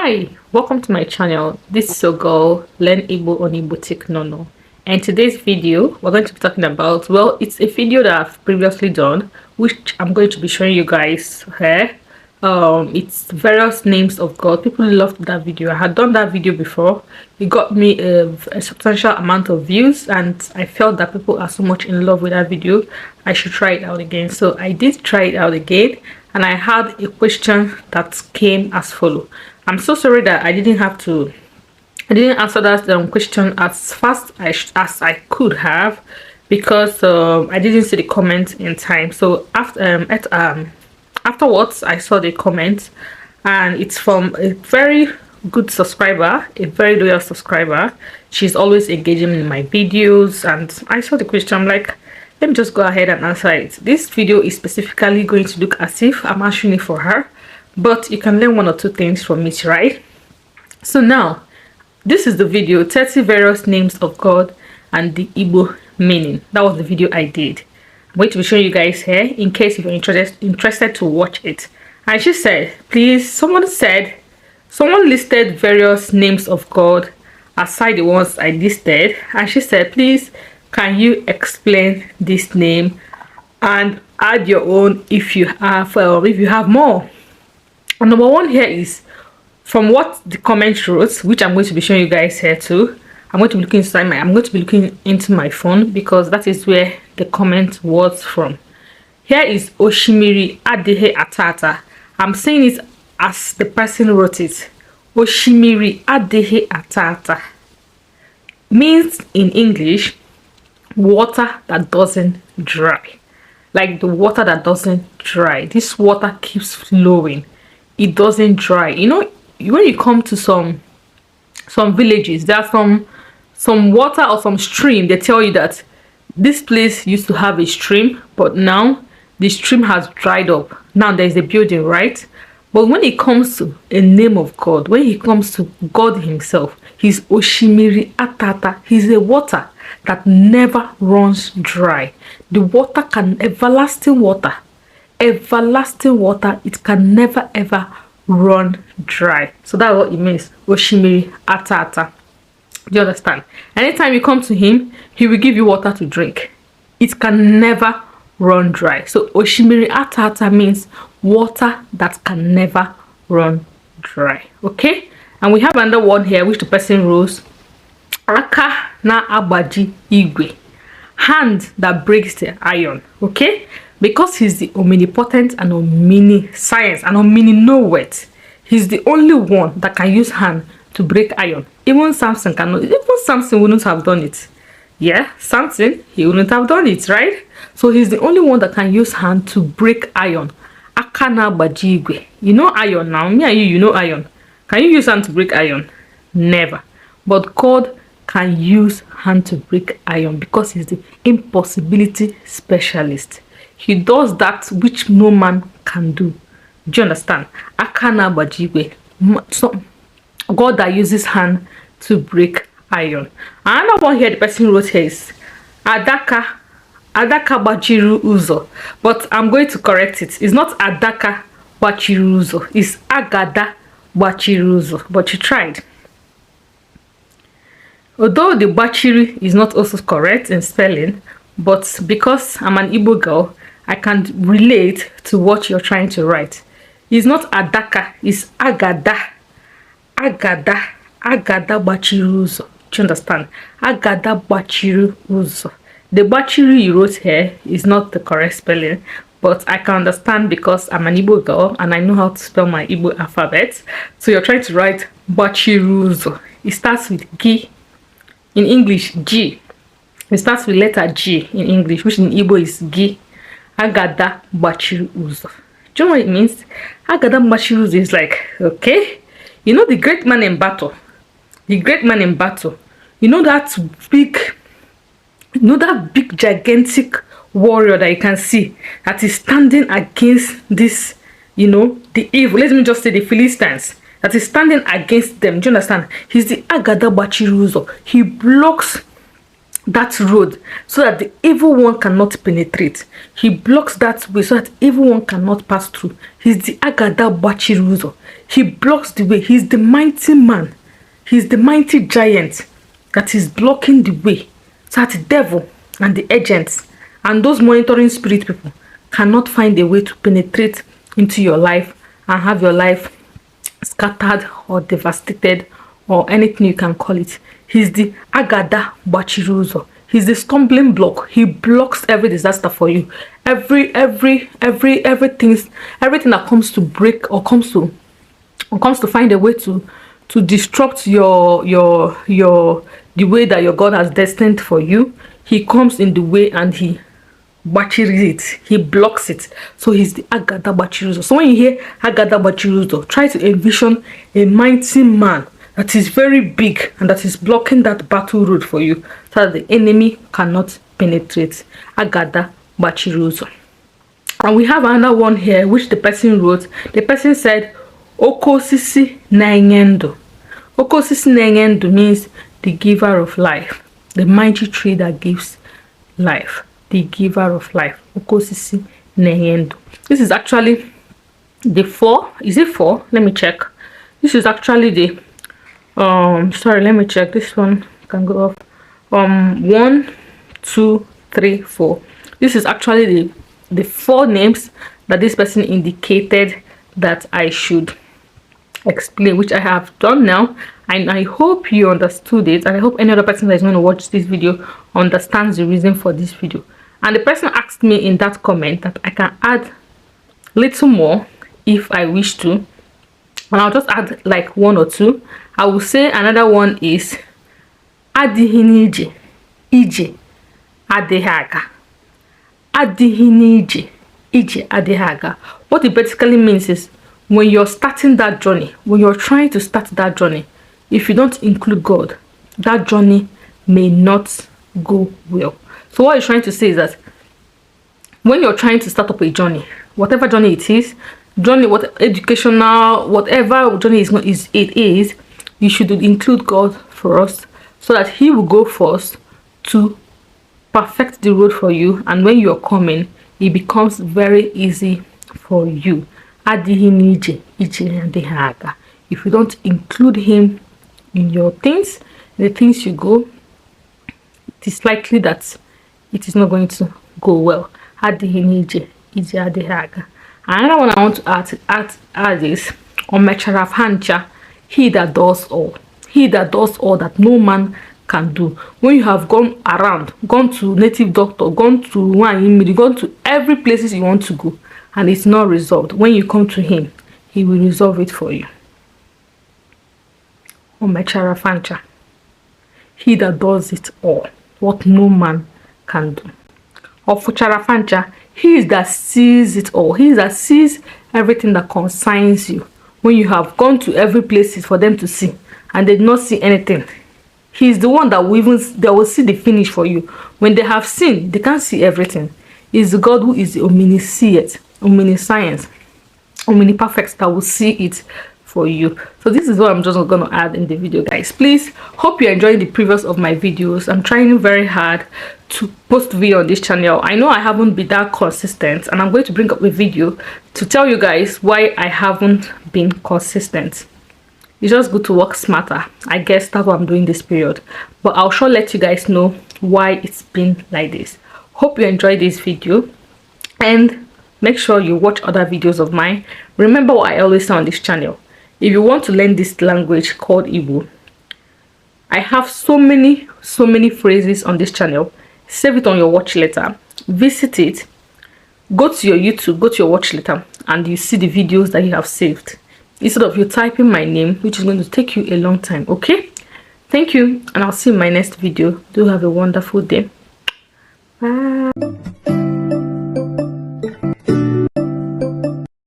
Hi, welcome to my channel. This is your girl, Learn Igbo on igboticnono. And today's video, we're going to be talking about, well, it's a video that I've previously done, which I'm going to be showing you guys here. It's various names of God. People loved that video. I had done that video before. It got me a substantial amount of views, and I felt that people are so much in love with that video. I should try it out again. So I did try it out again, and I had a question that came as follows. I'm so sorry that I didn't answer that question as fast as I could have, because I didn't see the comment in time. So afterwards I saw the comment, and it's from a very good subscriber, a very loyal subscriber. She's always engaging in my videos, and I saw the question. I'm like, let me just go ahead and answer it. This video is specifically going to look as if I'm answering it for her, but you can learn one or two things from it, right? So now, this is the video, 30 various names of God and the Igbo meaning. That was the video I did. I'm going to be showing you guys here in case if you're interested to watch it. And she said, please, someone listed various names of God aside the ones I listed. And she said, please, can you explain this name and add your own if you have more. And number one here is from what the comment wrote, which I'm going to be showing you guys here too. I'm going to be looking into my phone, because that is where the comment was from. Here is Oshimiri Adehe Atata. I'm saying it as the person wrote it. Oshimiri Adehe Atata means in English water that doesn't dry. Like the water that doesn't dry. This water keeps flowing. It doesn't dry. You know, when you come to some villages, there's some water or some stream. They tell you that this place used to have a stream, but now the stream has dried up. Now there's a building, right? But when it comes to a name of God, when it comes to God himself, he's Oshimiri Atata. He's a water that never runs dry. The water everlasting water, it can never ever run dry. So that's what it means, Oshimiri Atata. Do you understand? Anytime you come to him, he will give you water to drink. It can never run dry. So Oshimiri Atata means water that can never run dry. Okay, and we have another one here which the person wrote, aka na agbaji igwe, hand that breaks the iron. Okay, because he's the omnipotent and omniscience and omni-knoweth. He's the only one that can use hand to break iron. Even Samson wouldn't have done it. Yeah, Samson, he wouldn't have done it, right? So he's the only one that can use hand to break iron. Akana bajigwe. You know iron now. Me and you know iron. Can you use hand to break iron? Never. But God can use hand to break iron, because he's the impossibility specialist. He does that which no man can do. Do you understand? Akana bajigwe. So God that uses hand to break iron. Another one here the person wrote here is Adaka bachiru uzo. But I'm going to correct it. It's not Adaka bachiru uzo. It's Agada bachiru uzo. But you tried. Although the bachiru is not also correct in spelling, but because I'm an Igbo girl, I can relate to what you're trying to write. It's not Adaka, it's Agada. Agada bachiru uzo. Do you understand? Agada bachiru uzo. The bachiru you wrote here is not the correct spelling, but I can understand because I'm an Igbo girl and I know how to spell my Igbo alphabet. So you're trying to write bachiru uzo. It starts with G. In English, G. It starts with letter G in English, which in Igbo is G. Agada bachiru uzo. Do you know what it means? Agada bachiru uzo is like, okay, you know the great man in battle. The great man in battle. You know that big gigantic warrior that you can see that is standing against this, you know, the evil. Let me just say the Philistines. That is standing against them. Do you understand? He's the Agada bachiru uzo. He blocks that road so that the evil one cannot penetrate. He blocks that way so that evil one cannot pass through. He's the agada bachiruzo. He blocks the way. He's the mighty man. He's the mighty giant that is blocking the way so that the devil and the agents and those monitoring spirit people cannot find a way to penetrate into your life and have your life scattered or devastated or anything you can call it. He's the agada bachiruzo. He's the stumbling block. He blocks every disaster for you. Everything that comes to break or comes to find a way to disrupt the way that your God has destined for you. He comes in the way and he bachiris it. He blocks it. So he's the agada bachiruzo. So when you hear agada bachiruzo, try to envision a mighty man that is very big and that is blocking that battle road for you so that the enemy cannot penetrate. Agada bachiruzo. And we have another one here which the person wrote. The person said okosisi naengendo. Okosisi naengendo means the giver of life, the mighty tree that gives life, the giver of life. Okosisi naengendo. This is actually the 4. Is it 4? Let me check. This is actually the sorry, let me check. This one can go off. 1, 2, 3, 4. This is actually the 4 names that this person indicated that I should explain, which I have done now, and I hope you understood it, and I hope any other person that is going to watch this video understands the reason for this video. And the person asked me in that comment that I can add little more if I wish to, and I'll just add like 1 or 2. I will say another one is adihinije ije adehaga. Adihinije ije adehaga. What it basically means is when you're starting that journey, when you're trying to start that journey, if you don't include God, that journey may not go well. So what you're trying to say is that when you're trying to start up a journey, whatever journey it is, what educational, whatever journey it is, you should include God for us so that he will go first to perfect the road for you, and when you're coming, it becomes very easy for you. If you don't include him in your things, the things you go, it is likely that it is not going to go well. Another one I want to add is Omecharafhancha, he that does all. He that does all that no man can do. When you have gone around, gone to native doctor, gone to one, gone to every places you want to go, and it's not resolved, when you come to him, he will resolve it for you. Omecharafhancha, he that does it all, what no man can do. Ofucharafancha, he is that sees it all. He is that sees everything that concerns you. When you have gone to every place for them to see and they did not see anything, he is the one that will see the finish for you. When they have seen, they can't see everything. He is the God who is the omniscient, omniscience, omniperfect, that will see it for you. So this is what I'm just going to add in the video, guys. Please, hope you're enjoying the previous of my videos. I'm trying very hard to post video on this channel. I know I haven't been that consistent, and I'm going to bring up a video to tell you guys why I haven't been consistent. It's just good to work smarter. I guess that's what I'm doing this period, but I'll sure let you guys know why it's been like this. Hope you enjoyed this video, and make sure you watch other videos of mine. Remember what I always say on this channel: if you want to learn this language called Igbo, I have so many phrases on this channel. Save it on your watch letter, visit it, go to your YouTube, go to your watch letter, and you see the videos that you have saved, instead of you typing my name, which is going to take you a long time. Okay, thank you, and I'll see you in my next video. Do have a wonderful day. Bye.